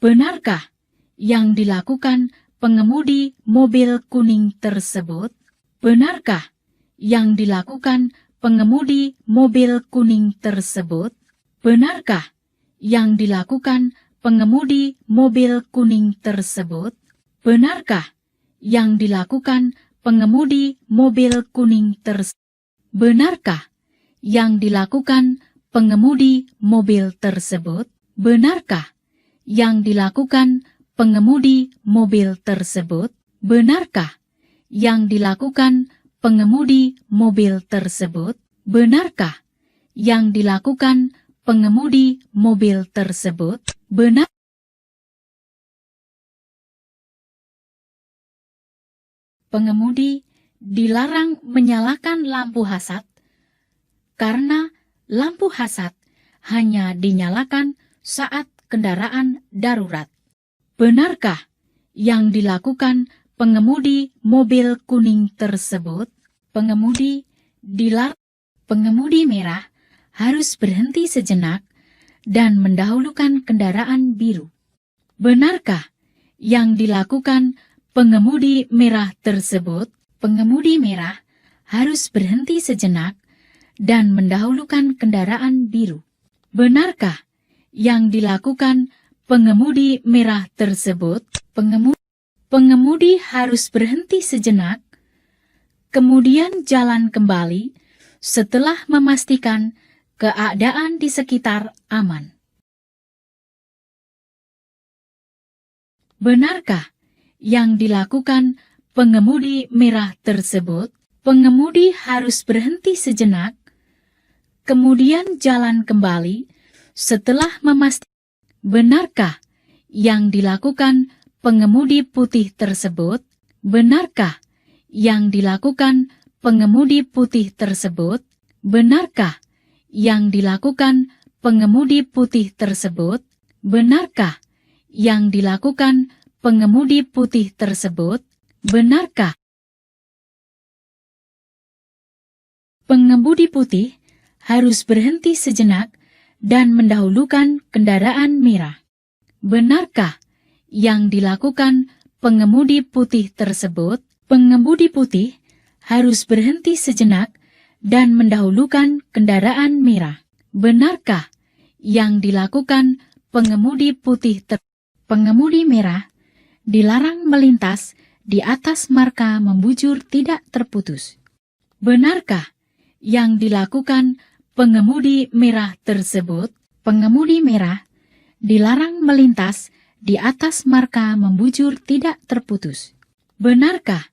Benarkah yang dilakukan pengemudi mobil kuning tersebut? Benarkah yang dilakukan pengemudi mobil kuning tersebut? Benarkah yang dilakukan pengemudi mobil kuning tersebut? Benarkah yang dilakukan pengemudi mobil kuning tersebut? Benarkah yang dilakukan pengemudi mobil tersebut? Benarkah yang dilakukan pengemudi mobil tersebut? Benarkah yang dilakukan pengemudi mobil tersebut? Benarkah yang dilakukan pengemudi mobil tersebut? Benar. Pengemudi dilarang menyalakan lampu hazard karena lampu hazard hanya dinyalakan saat kendaraan darurat. Benarkah yang dilakukan pengemudi mobil kuning tersebut? Pengemudi merah harus berhenti sejenak dan mendahulukan kendaraan biru. Benarkah yang dilakukan pengemudi merah tersebut? Pengemudi merah harus berhenti sejenak dan mendahulukan kendaraan biru. Benarkah yang dilakukan pengemudi merah tersebut? Pengemudi harus berhenti sejenak, kemudian jalan kembali setelah memastikan keadaan di sekitar aman. Benarkah yang dilakukan pengemudi merah tersebut? Pengemudi harus berhenti sejenak, kemudian jalan kembali setelah memastikan. Benarkah yang dilakukan pengemudi putih tersebut? Benarkah yang dilakukan pengemudi putih tersebut? Benarkah yang dilakukan pengemudi putih tersebut? Benarkah yang dilakukan pengemudi putih tersebut? Benarkah pengemudi putih harus berhenti sejenak dan mendahulukan kendaraan merah? Benarkah yang dilakukan pengemudi putih tersebut? Pengemudi putih harus berhenti sejenak dan mendahulukan kendaraan merah. Benarkah yang dilakukan pengemudi putih tersebut? Pengemudi merah dilarang melintas di atas marka membujur tidak terputus. Benarkah yang dilakukan pengemudi merah tersebut? Pengemudi merah dilarang melintas di atas marka membujur tidak terputus. Benarkah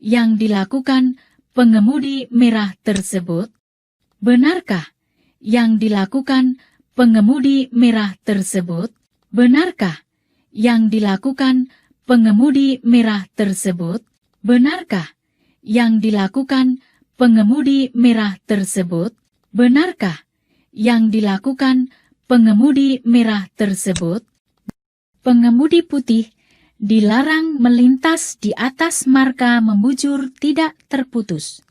yang dilakukan pengemudi merah tersebut? Benarkah yang dilakukan pengemudi merah tersebut? Benarkah yang dilakukan pengemudi merah tersebut? Benarkah yang dilakukan pengemudi merah tersebut? Benarkah yang dilakukan pengemudi merah tersebut? Pengemudi putih dilarang melintas di atas marka membujur tidak terputus.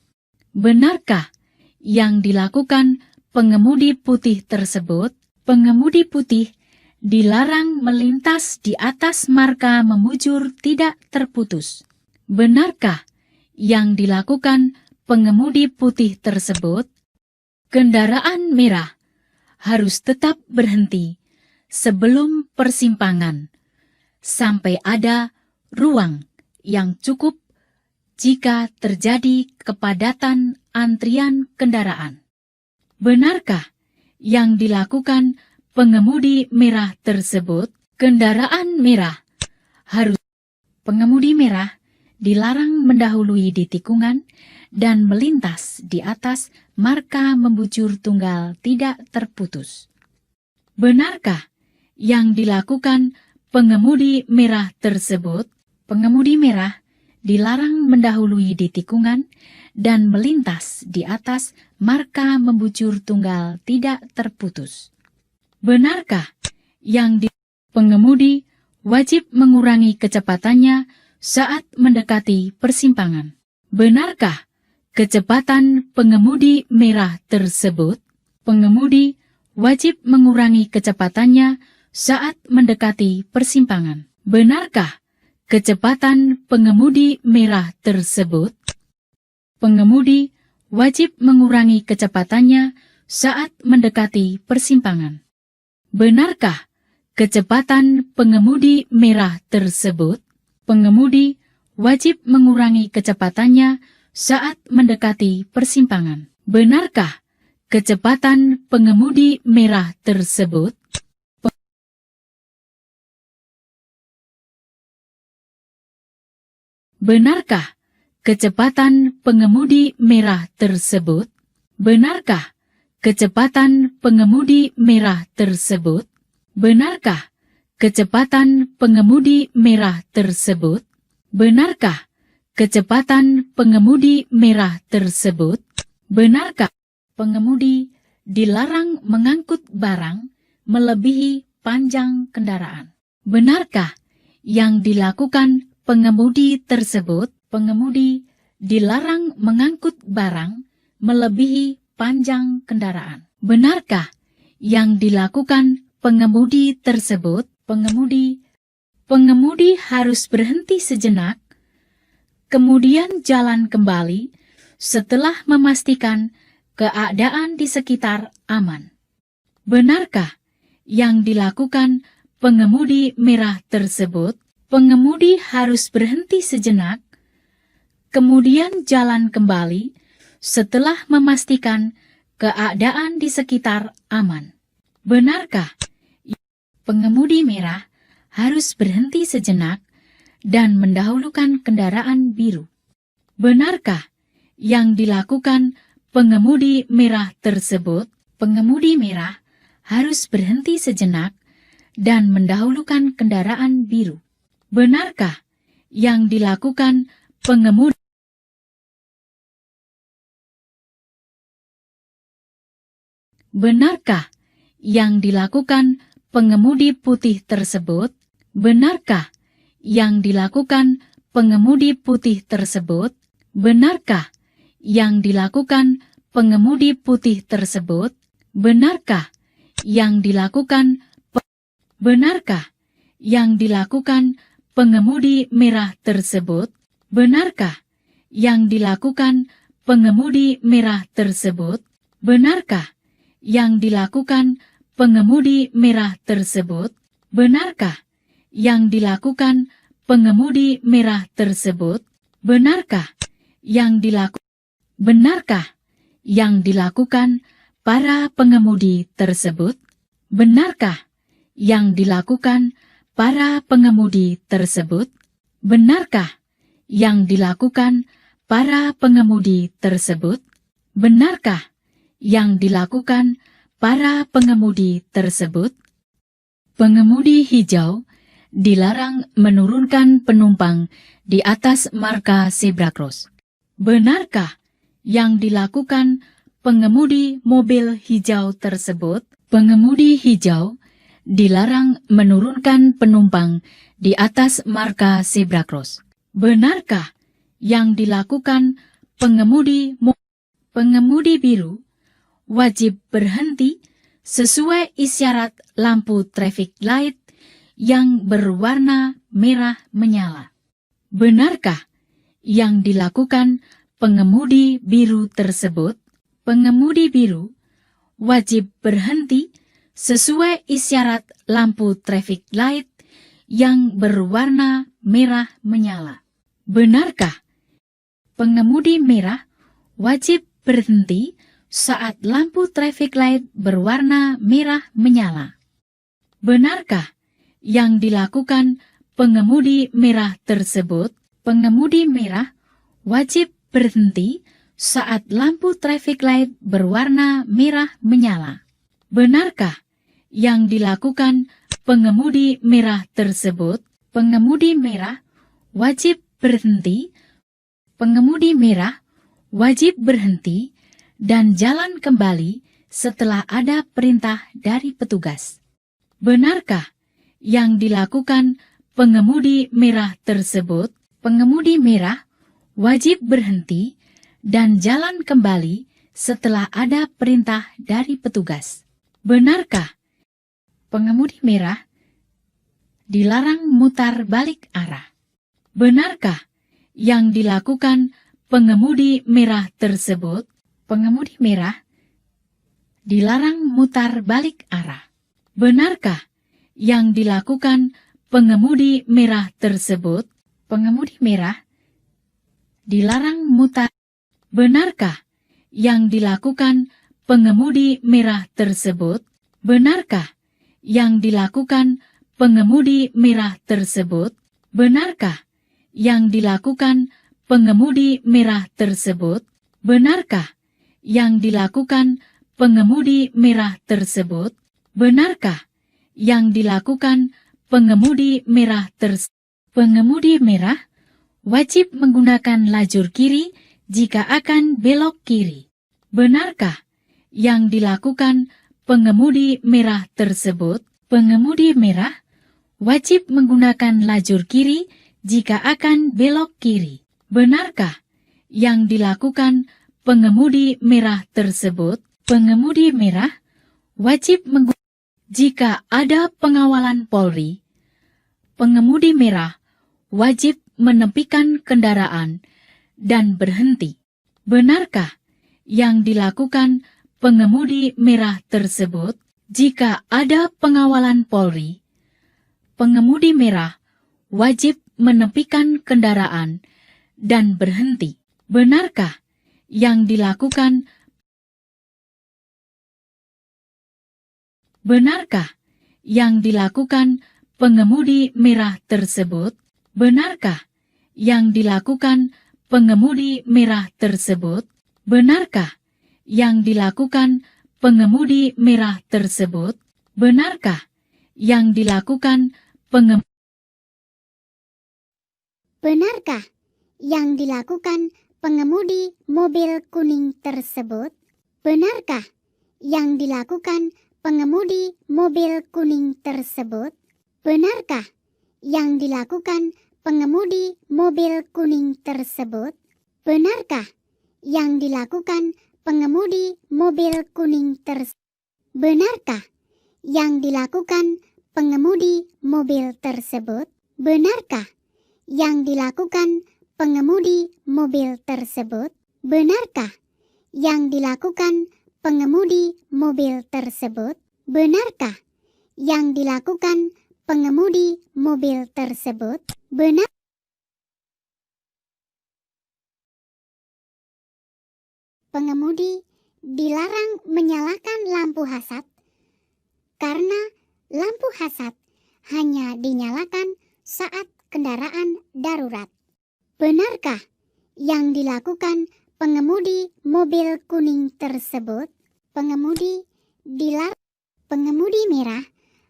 Benarkah yang dilakukan pengemudi putih tersebut? Pengemudi putih dilarang melintas di atas marka membujur tidak terputus. Benarkah yang dilakukan pengemudi putih tersebut? Kendaraan merah harus tetap berhenti sebelum persimpangan sampai ada ruang yang cukup jika terjadi kepadatan antrian kendaraan. Benarkah yang dilakukan pengemudi merah tersebut? Kendaraan merah harus. Pengemudi merah dilarang mendahului di tikungan dan melintas di atas marka membujur tunggal tidak terputus. Benarkah yang dilakukan pengemudi merah tersebut? Pengemudi merah dilarang mendahului di tikungan dan melintas di atas marka membujur tunggal tidak terputus. Benarkah yang pengemudi wajib mengurangi kecepatannya saat mendekati persimpangan? Benarkah kecepatan pengemudi merah tersebut? Pengemudi wajib mengurangi kecepatannya saat mendekati persimpangan? Benarkah kecepatan pengemudi merah tersebut? Pengemudi wajib mengurangi kecepatannya saat mendekati persimpangan. Benarkah kecepatan pengemudi merah tersebut? Pengemudi wajib mengurangi kecepatannya saat mendekati persimpangan. Benarkah kecepatan pengemudi merah tersebut? Benarkah kecepatan pengemudi merah tersebut? Benarkah kecepatan pengemudi merah tersebut? Benarkah kecepatan pengemudi merah tersebut? Benarkah kecepatan pengemudi merah tersebut? Benarkah pengemudi dilarang mengangkut barang melebihi panjang kendaraan? Benarkah yang dilakukan pengemudi tersebut? Pengemudi dilarang mengangkut barang melebihi panjang kendaraan. Benarkah yang dilakukan pengemudi tersebut? Pengemudi harus berhenti sejenak, kemudian jalan kembali setelah memastikan keadaan di sekitar aman. Benarkah yang dilakukan pengemudi merah tersebut? Pengemudi harus berhenti sejenak, kemudian jalan kembali setelah memastikan keadaan di sekitar aman. Benarkah pengemudi merah harus berhenti sejenak dan mendahulukan kendaraan biru? Benarkah yang dilakukan pengemudi merah tersebut? Pengemudi merah harus berhenti sejenak dan mendahulukan kendaraan biru. Benarkah yang dilakukan pengemudi? Benarkah yang dilakukan pengemudi putih tersebut? Benarkah yang dilakukan pengemudi putih tersebut? Benarkah yang dilakukan pengemudi putih tersebut? Benarkah yang dilakukan Benarkah yang dilakukan pengemudi merah tersebut? Benarkah yang dilakukan pengemudi merah tersebut? Benarkah yang dilakukan pengemudi merah tersebut? Benarkah yang dilakukan pengemudi merah tersebut? Benarkah yang Benarkah yang dilakukan para pengemudi tersebut? Benarkah yang dilakukan para pengemudi tersebut? Benarkah yang dilakukan para pengemudi tersebut? Benarkah yang dilakukan para pengemudi tersebut? Pengemudi hijau dilarang menurunkan penumpang di atas marka zebra cross. Benarkah yang dilakukan pengemudi mobil hijau tersebut? Pengemudi hijau dilarang menurunkan penumpang di atas marka zebra cross. Benarkah yang dilakukan pengemudi biru wajib berhenti sesuai isyarat lampu traffic light yang berwarna merah menyala? Benarkah yang dilakukan pengemudi biru tersebut? Pengemudi biru wajib berhenti sesuai isyarat lampu traffic light yang berwarna merah menyala. Benarkah pengemudi merah wajib berhenti saat lampu traffic light berwarna merah menyala? Benarkah yang dilakukan pengemudi merah tersebut? Pengemudi merah wajib berhenti saat lampu traffic light berwarna merah menyala. Benarkah yang dilakukan pengemudi merah tersebut? Pengemudi merah wajib berhenti. Pengemudi merah wajib berhenti dan jalan kembali setelah ada perintah dari petugas. Benarkah yang dilakukan pengemudi merah tersebut? Pengemudi merah wajib berhenti dan jalan kembali setelah ada perintah dari petugas. Benarkah pengemudi merah dilarang mutar balik arah? Benarkah yang dilakukan pengemudi merah tersebut? Pengemudi merah dilarang mutar balik arah. Benarkah yang dilakukan pengemudi merah tersebut? Pengemudi merah dilarang mutar. Benarkah yang dilakukan pengemudi merah tersebut? Benarkah yang dilakukan pengemudi merah tersebut? Benarkah yang dilakukan pengemudi merah tersebut? Benarkah yang dilakukan pengemudi merah tersebut? Benarkah yang dilakukan pengemudi merah tersebut? Pengemudi merah wajib menggunakan lajur kiri jika akan belok kiri. Benarkah yang dilakukan pengemudi merah tersebut? Pengemudi merah wajib menggunakan lajur kiri jika akan belok kiri. Benarkah yang dilakukan pengemudi merah tersebut? Pengemudi merah wajib menggunakan jika ada pengawalan Polri. Pengemudi merah wajib menepikan kendaraan dan berhenti. Benarkah yang dilakukan pengemudi merah tersebut? Jika ada pengawalan Polri, pengemudi merah wajib menepikan kendaraan dan berhenti. Benarkah yang dilakukan? Benarkah yang dilakukan pengemudi merah tersebut? Benarkah yang dilakukan pengemudi merah tersebut? Benarkah yang dilakukan pengemudi merah tersebut? Benarkah yang dilakukan pengemudi? Benarkah yang dilakukan pengemudi mobil kuning tersebut? Benarkah yang dilakukan pengemudi mobil kuning tersebut? Benarkah yang dilakukan pengemudi mobil kuning tersebut? Benarkah yang dilakukan pengemudi mobil kuning tersebut? Benarkah yang dilakukan pengemudi mobil tersebut? Benarkah yang dilakukan pengemudi mobil tersebut? Benarkah yang dilakukan pengemudi mobil tersebut? Benarkah yang dilakukan pengemudi mobil tersebut? Benar. Pengemudi dilarang menyalakan lampu hazard karena lampu hazard hanya dinyalakan saat kendaraan darurat. Benarkah yang dilakukan pengemudi mobil kuning tersebut? Pengemudi dilarang. Pengemudi merah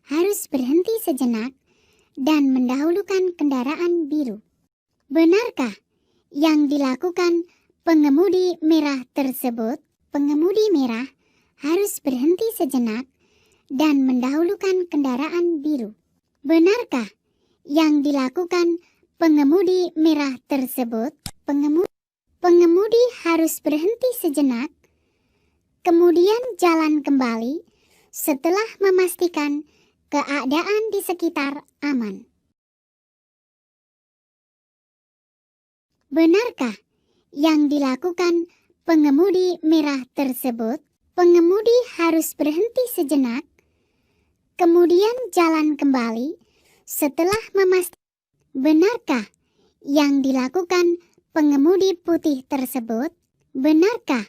harus berhenti sejenak dan mendahulukan kendaraan biru. Benarkah yang dilakukan pengemudi merah tersebut? Pengemudi merah harus berhenti sejenak dan mendahulukan kendaraan biru. Benarkah yang dilakukan pengemudi merah tersebut? Pengemudi harus berhenti sejenak, kemudian jalan kembali setelah memastikan keadaan di sekitar aman. Benarkah yang dilakukan pengemudi merah tersebut? Pengemudi harus berhenti sejenak, kemudian jalan kembali setelah memastikan. Benarkah yang dilakukan pengemudi putih tersebut? Benarkah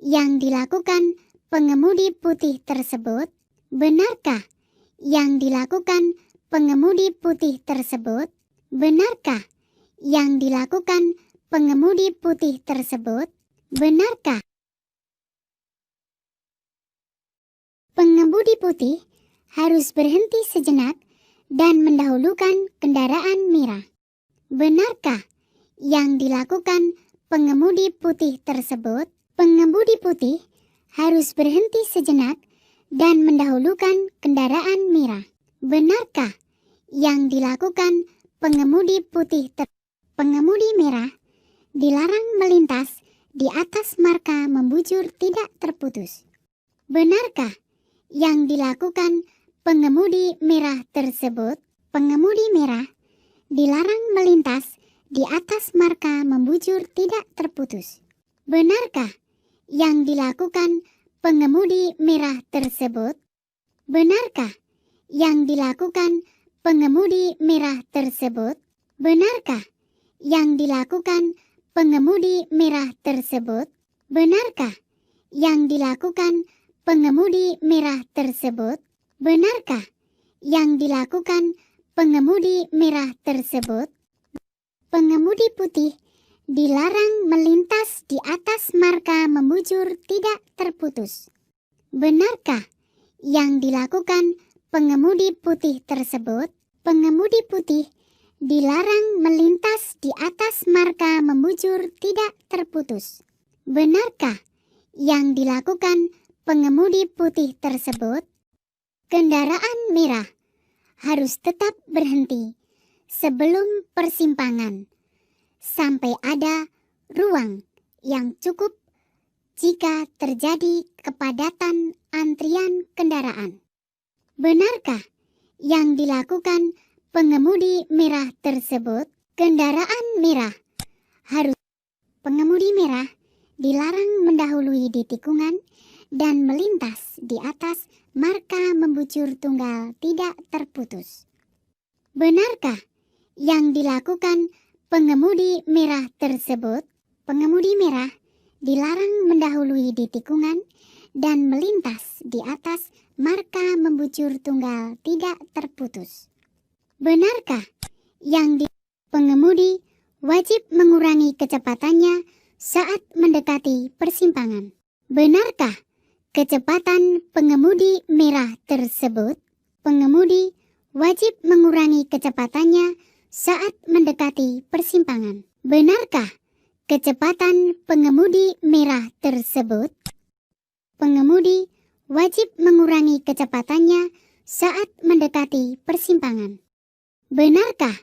yang dilakukan pengemudi putih tersebut? Benarkah yang dilakukan pengemudi putih tersebut? Benarkah yang dilakukan pengemudi putih tersebut? Benarkah pengemudi putih harus berhenti sejenak dan mendahulukan kendaraan merah? Benarkah yang dilakukan pengemudi putih tersebut? Pengemudi putih harus berhenti sejenak dan mendahulukan kendaraan merah. Benarkah yang dilakukan pengemudi putih pengemudi merah dilarang melintas di atas marka membujur tidak terputus? Benarkah yang dilakukan pengemudi merah tersebut? pengemudi merah dilarang melintas di atas marka membujur tidak terputus. Benarkah yang dilakukan pengemudi merah tersebut? Benarkah yang dilakukan pengemudi merah tersebut? Benarkah yang dilakukan pengemudi merah tersebut? Benarkah yang dilakukan pengemudi merah tersebut? Benarkah yang dilakukan pengemudi merah tersebut? Pengemudi putih dilarang melintas di atas marka membujur tidak terputus. Benarkah yang dilakukan pengemudi putih tersebut? Pengemudi putih dilarang melintas di atas marka membujur tidak terputus. Benarkah yang dilakukan pengemudi putih tersebut? Kendaraan merah harus tetap berhenti sebelum persimpangan sampai ada ruang yang cukup jika terjadi kepadatan antrian kendaraan. Benarkah yang dilakukan pengemudi merah tersebut? Kendaraan merah harus pengemudi merah dilarang mendahului di tikungan dan melintas di atas marka membujur tunggal tidak terputus. Benarkah yang dilakukan pengemudi merah tersebut? Pengemudi merah dilarang mendahului di tikungan dan melintas di atas marka membujur tunggal tidak terputus. Benarkah yang pengemudi wajib mengurangi kecepatannya saat mendekati persimpangan? Benarkah kecepatan pengemudi merah tersebut? Pengemudi wajib mengurangi kecepatannya saat mendekati persimpangan. Benarkah kecepatan pengemudi merah tersebut? Pengemudi wajib mengurangi kecepatannya saat mendekati persimpangan. Benarkah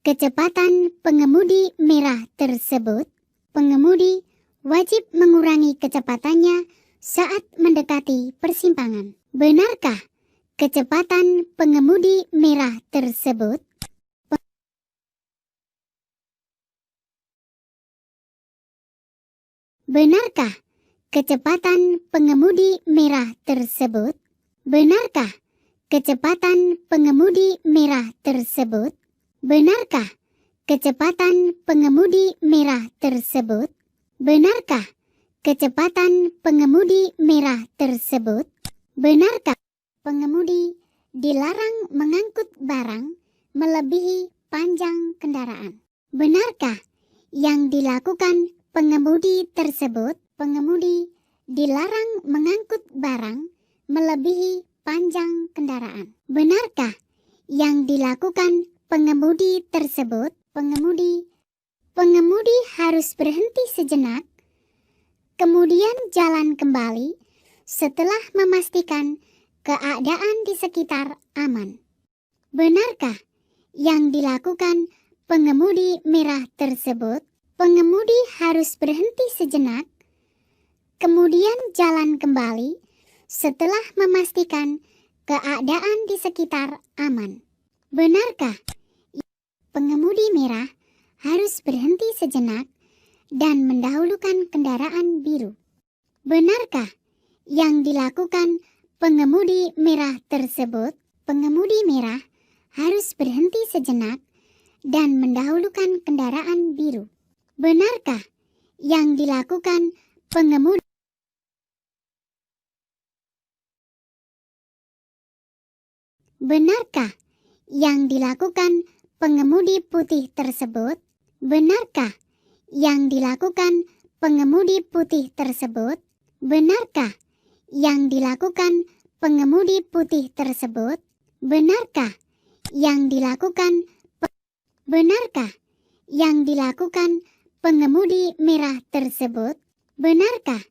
kecepatan pengemudi merah tersebut? Pengemudi wajib mengurangi kecepatannya saat mendekati persimpangan. Benarkah kecepatan pengemudi merah tersebut? Benarkah kecepatan pengemudi merah tersebut? Benarkah kecepatan pengemudi merah tersebut? Benarkah kecepatan pengemudi merah tersebut? Benarkah kecepatan pengemudi merah tersebut? Benarkah pengemudi dilarang mengangkut barang melebihi panjang kendaraan? Benarkah yang dilakukan pengemudi tersebut? Pengemudi dilarang mengangkut barang melebihi panjang kendaraan. Benarkah yang dilakukan pengemudi tersebut? Pengemudi harus berhenti sejenak, kemudian jalan kembali setelah memastikan keadaan di sekitar aman. Benarkah yang dilakukan pengemudi merah tersebut? Pengemudi harus berhenti sejenak, kemudian jalan kembali setelah memastikan keadaan di sekitar aman. Benarkah pengemudi merah harus berhenti sejenak dan mendahulukan kendaraan biru? Benarkah yang dilakukan pengemudi merah tersebut? Pengemudi merah harus berhenti sejenak dan mendahulukan kendaraan biru. Benarkah yang dilakukan pengemudi? Benarkah yang dilakukan pengemudi putih tersebut? Benarkah yang dilakukan pengemudi putih tersebut? Benarkah yang dilakukan pengemudi putih tersebut? Benarkah yang dilakukan benarkah yang dilakukan pengemudi merah tersebut? Benarkah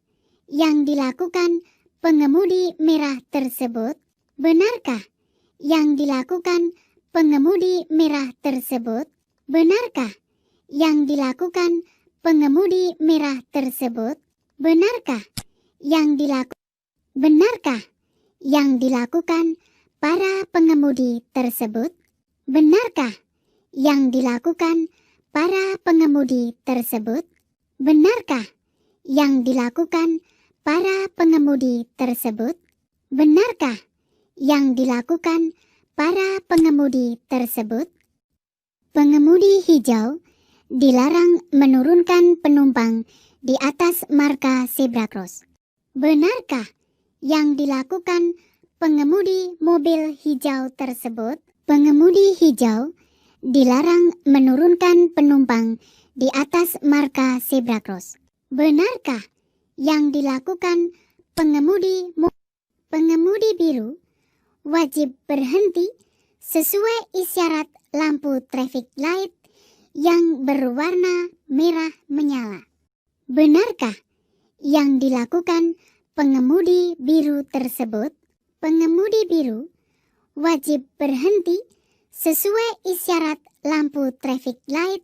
yang dilakukan pengemudi merah tersebut? Benarkah yang dilakukan pengemudi merah tersebut? Benarkah yang dilakukan pengemudi merah tersebut? Benarkah yang benarkah yang dilakukan para pengemudi tersebut? Benarkah yang dilakukan para pengemudi tersebut? Benarkah yang dilakukan para pengemudi tersebut? Benarkah yang dilakukan para pengemudi tersebut? Pengemudi hijau dilarang menurunkan penumpang di atas marka zebra cross. Benarkah yang dilakukan pengemudi mobil hijau tersebut? Pengemudi hijau dilarang menurunkan penumpang di atas marka zebra cross. Benarkah yang dilakukan pengemudi biru wajib berhenti sesuai isyarat lampu traffic light yang berwarna merah menyala? Benarkah yang dilakukan pengemudi biru tersebut? Pengemudi biru wajib berhenti sesuai isyarat lampu traffic light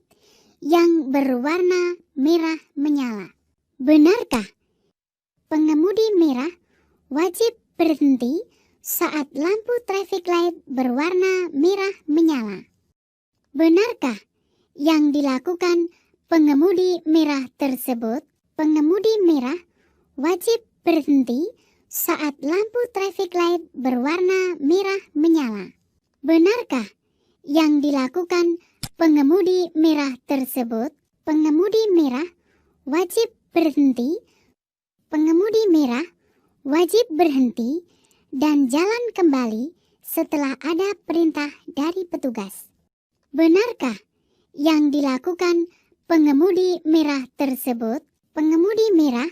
yang berwarna merah menyala. Benarkah pengemudi merah wajib berhenti saat lampu traffic light berwarna merah menyala? Benarkah yang dilakukan pengemudi merah tersebut? Pengemudi merah wajib berhenti saat lampu traffic light berwarna merah menyala. Benarkah yang dilakukan pengemudi merah tersebut? Pengemudi merah wajib berhenti. Pengemudi merah wajib berhenti dan jalan kembali setelah ada perintah dari petugas. Benarkah yang dilakukan pengemudi merah tersebut? Pengemudi merah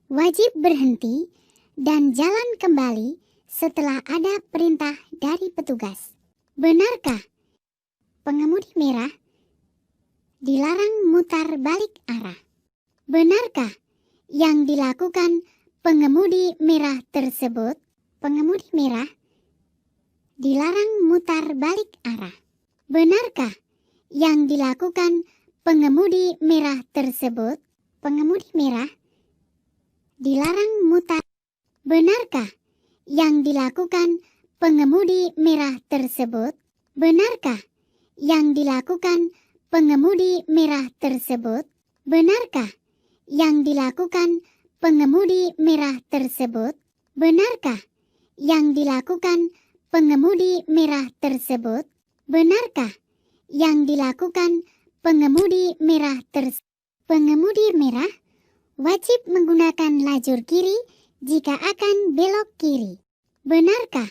wajib berhenti dan jalan kembali setelah ada perintah dari petugas. Benarkah pengemudi merah dilarang mutar balik arah? Benarkah yang dilakukan pengemudi merah tersebut? Pengemudi merah dilarang mutar balik arah. Benarkah yang dilakukan pengemudi merah tersebut? Pengemudi merah dilarang mutar. Benarkah yang dilakukan pengemudi merah tersebut? Benarkah yang dilakukan pengemudi merah tersebut? Benarkah yang dilakukan pengemudi merah tersebut? Benarkah yang dilakukan pengemudi merah tersebut? Benarkah yang dilakukan pengemudi merah tersebut? Pengemudi merah wajib menggunakan lajur kiri jika akan belok kiri. Benarkah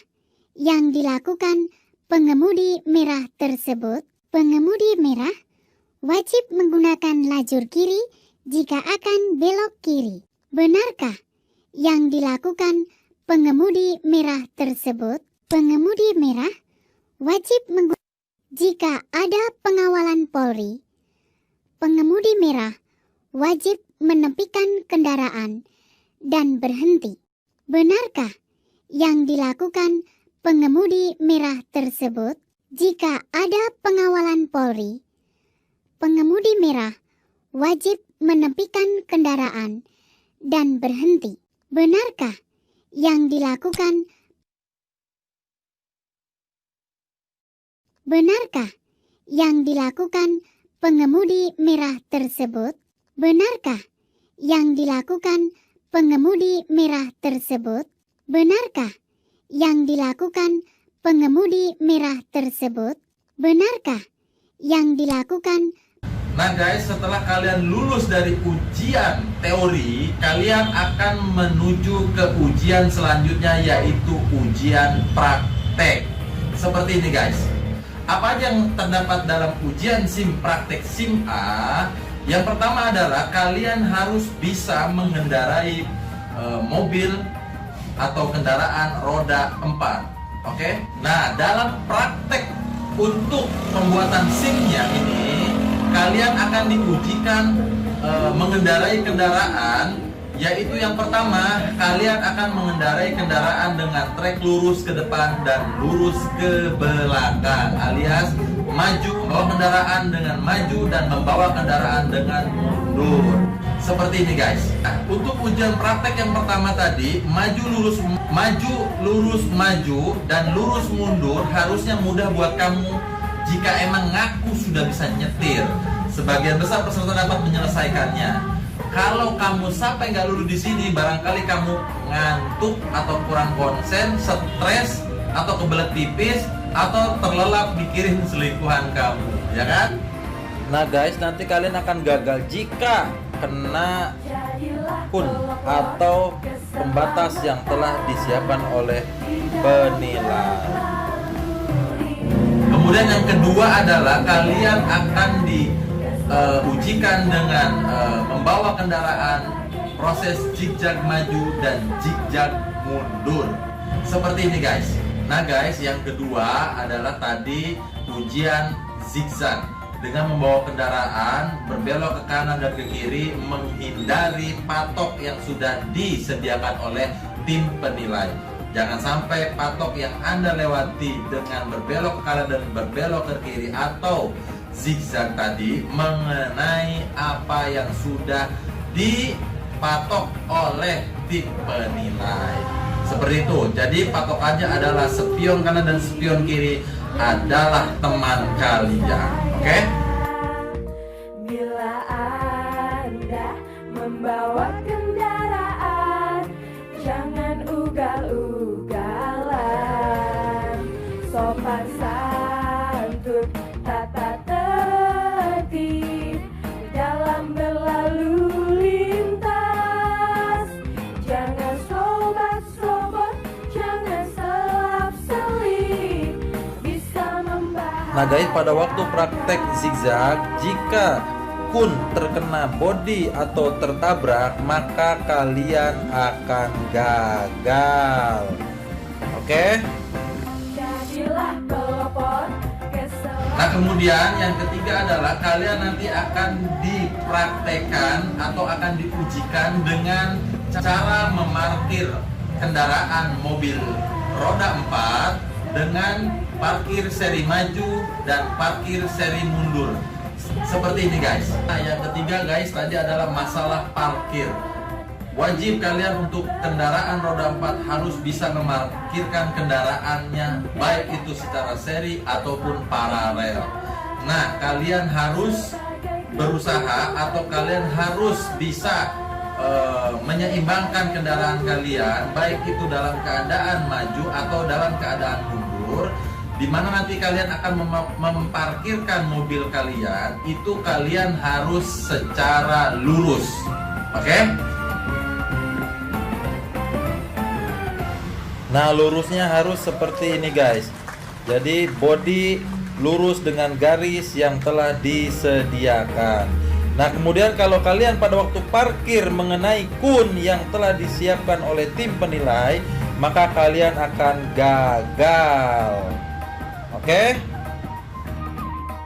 yang dilakukan pengemudi merah tersebut? Pengemudi merah wajib menggunakan lajur kiri jika akan belok kiri. Benarkah yang dilakukan pengemudi merah tersebut? Pengemudi merah wajib menggunakan jika ada pengawalan Polri. Pengemudi merah wajib menepikan kendaraan dan berhenti. Benarkah yang dilakukan pengemudi merah tersebut? Jika ada pengawalan Polri, pengemudi merah wajib menepikan kendaraan dan berhenti. Benarkah yang dilakukan? Benarkah yang dilakukan pengemudi merah tersebut? Benarkah yang dilakukan pengemudi merah tersebut? Benarkah yang dilakukan pengemudi merah tersebut? Benarkah yang dilakukan? Nah guys, setelah kalian lulus dari ujian teori, kalian akan menuju ke ujian selanjutnya, yaitu ujian praktek. Seperti ini guys. Apa aja yang terdapat dalam ujian SIM praktek SIM A? Yang pertama adalah kalian harus bisa mengendarai mobil atau kendaraan roda 4. Oke? Nah, dalam praktek untuk pembuatan SIM-nya ini, kalian akan diujikan mengendarai kendaraan, yaitu yang pertama, kalian akan mengendarai kendaraan dengan trek lurus ke depan dan lurus ke belakang, alias maju membawa kendaraan dengan maju dan membawa kendaraan dengan mundur. Seperti ini guys. Nah, untuk ujian praktek yang pertama tadi, maju lurus maju dan lurus mundur harusnya mudah buat kamu jika emang ngaku sudah bisa nyetir. Sebagian besar peserta dapat menyelesaikannya. Kalau kamu sampai nggak lulus di sini, barangkali kamu ngantuk atau kurang konsen, stres, atau kebelet pipis, atau terlelap mikirin selingkuhan kamu, ya kan? Nah guys, nanti kalian akan gagal jika kena kun atau pembatas yang telah disiapkan oleh penilai. Kemudian yang kedua adalah kalian akan diujikan dengan membawa kendaraan proses zigzag maju dan zigzag mundur. Seperti ini guys. Nah guys, yang kedua adalah tadi ujian zigzag dengan membawa kendaraan berbelok ke kanan dan ke kiri menghindari patok yang sudah disediakan oleh tim penilai. Jangan sampai patok yang Anda lewati dengan berbelok ke kanan dan berbelok ke kiri atau zigzag tadi mengenai apa yang sudah dipatok oleh tim penilai. Seperti itu. Jadi patokannya adalah spion kanan dan spion kiri adalah teman kalian. Oke? Bila Anda membawa kendaraan, jangan ugal-ugalan. Sopan santun, tata tertib dalam berlalu lintas. Jangan sobat-sobat, jangan selap-selip, bisa membahas. Nah guys, pada waktu praktek zigzag, jika kun terkena bodi atau tertabrak, maka kalian akan gagal. Oke? Jadilah pelopor keselamatan. Nah kemudian yang ketiga adalah kalian nanti akan dipraktekkan atau akan diujikan dengan cara memarkir kendaraan mobil roda 4 dengan parkir seri maju dan parkir seri mundur. Seperti ini guys. Nah yang ketiga guys tadi adalah masalah parkir. Wajib kalian untuk kendaraan roda 4 harus bisa memarkirkan kendaraannya baik itu secara seri ataupun paralel. Nah kalian harus berusaha atau kalian harus bisa menyeimbangkan kendaraan kalian baik itu dalam keadaan maju atau dalam keadaan mundur, di mana nanti kalian akan memparkirkan mobil kalian itu kalian harus secara lurus. Oke? Nah lurusnya harus seperti ini guys. Jadi bodi lurus dengan garis yang telah disediakan. Nah kemudian kalau kalian pada waktu parkir mengenai kun yang telah disiapkan oleh tim penilai, maka kalian akan gagal. Oke?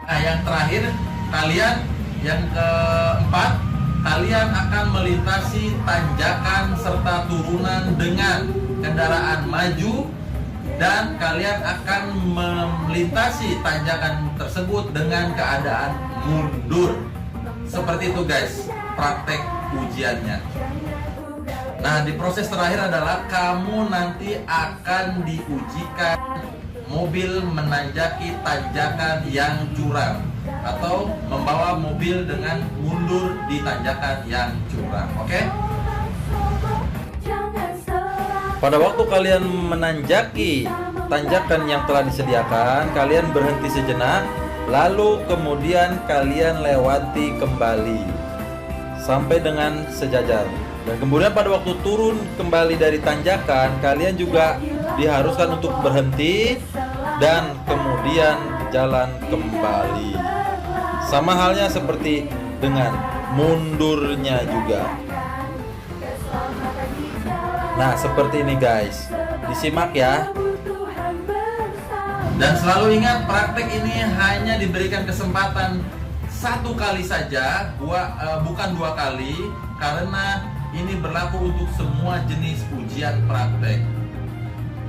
Nah yang terakhir kalian yang keempat, kalian akan melintasi tanjakan serta turunan dengan kendaraan maju dan kalian akan melintasi tanjakan tersebut dengan keadaan mundur. Seperti itu guys praktek ujiannya. Nah di proses terakhir adalah kamu nanti akan diujikan mobil menanjaki tanjakan yang curam atau membawa mobil dengan mundur di tanjakan yang curam. Oke? Pada waktu kalian menanjaki tanjakan yang telah disediakan, kalian berhenti sejenak, lalu kemudian kalian lewati kembali sampai dengan sejajar. Dan kemudian pada waktu turun kembali dari tanjakan, kalian juga diharuskan untuk berhenti dan kemudian jalan kembali. Sama halnya seperti dengan mundurnya juga. Nah seperti ini guys, disimak ya. Dan selalu ingat praktek ini hanya diberikan kesempatan satu kali saja, bukan dua kali, karena ini berlaku untuk semua jenis ujian praktek.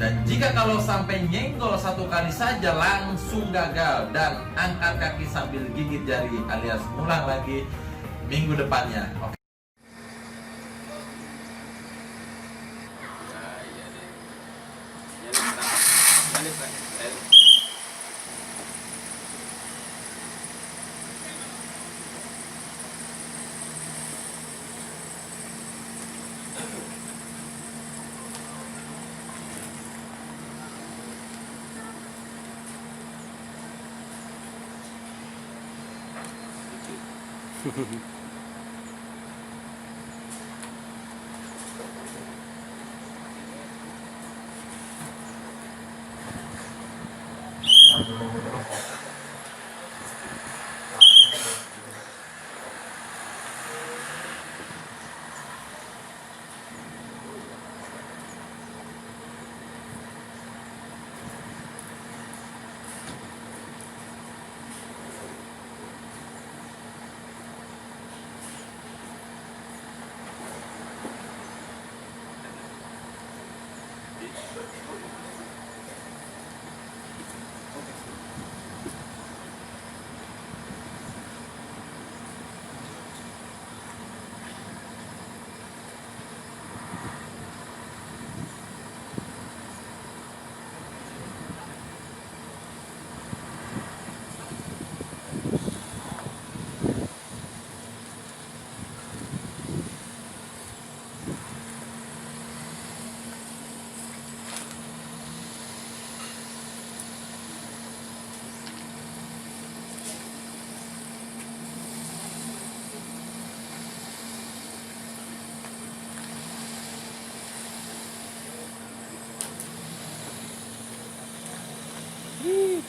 Dan jika kalau sampai nyenggol satu kali saja langsung gagal dan angkat kaki sambil gigit jari alias ulang lagi minggu depannya. Oke.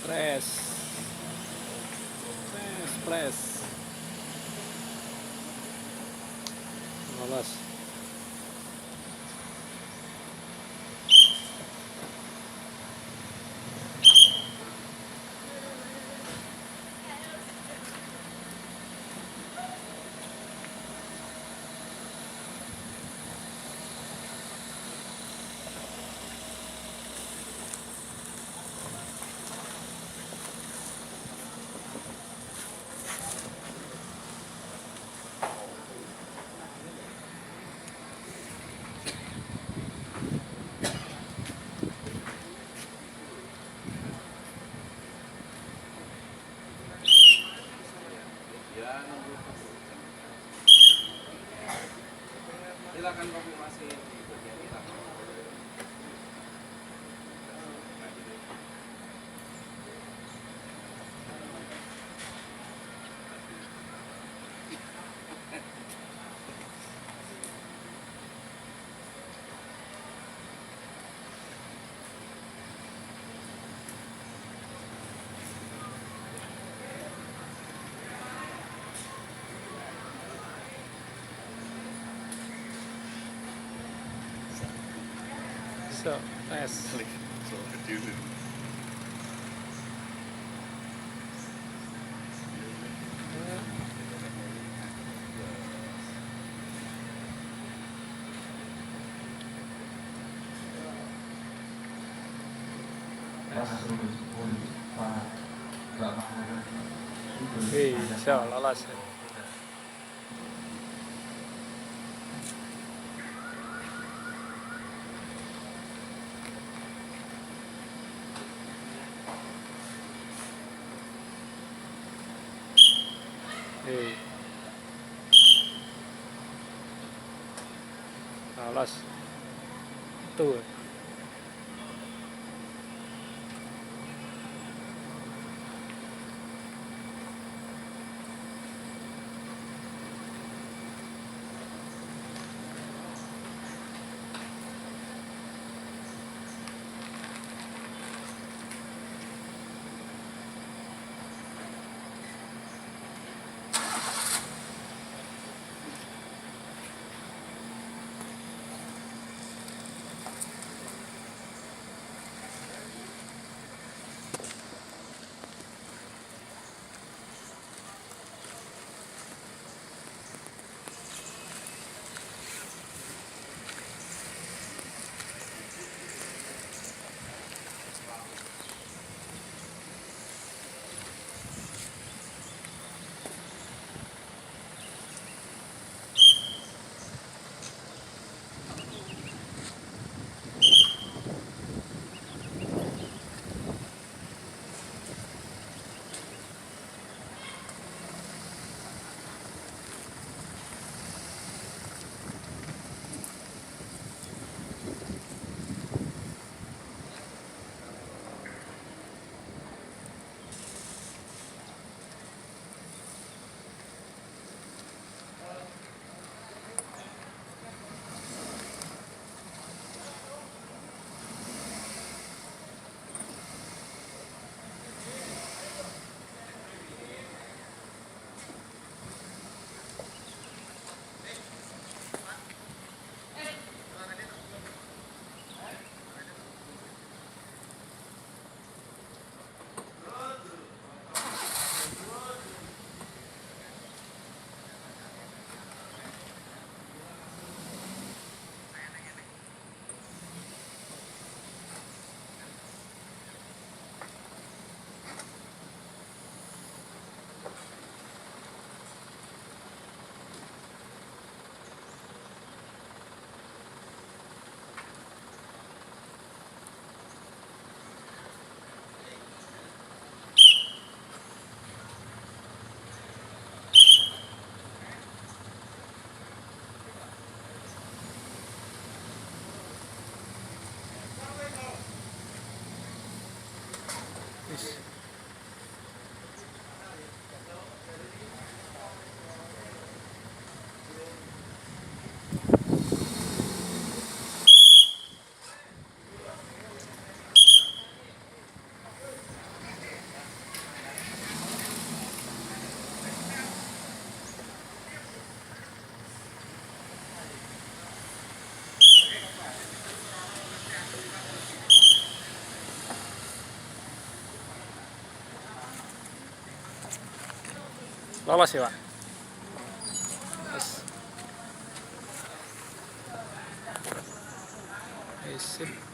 Press. Press. Lolos. Silakan konfirmasi. So, press. So, lolos. Lolos. Tuh. Wis. Lolos ya, Pak? Wis. Wis, sip.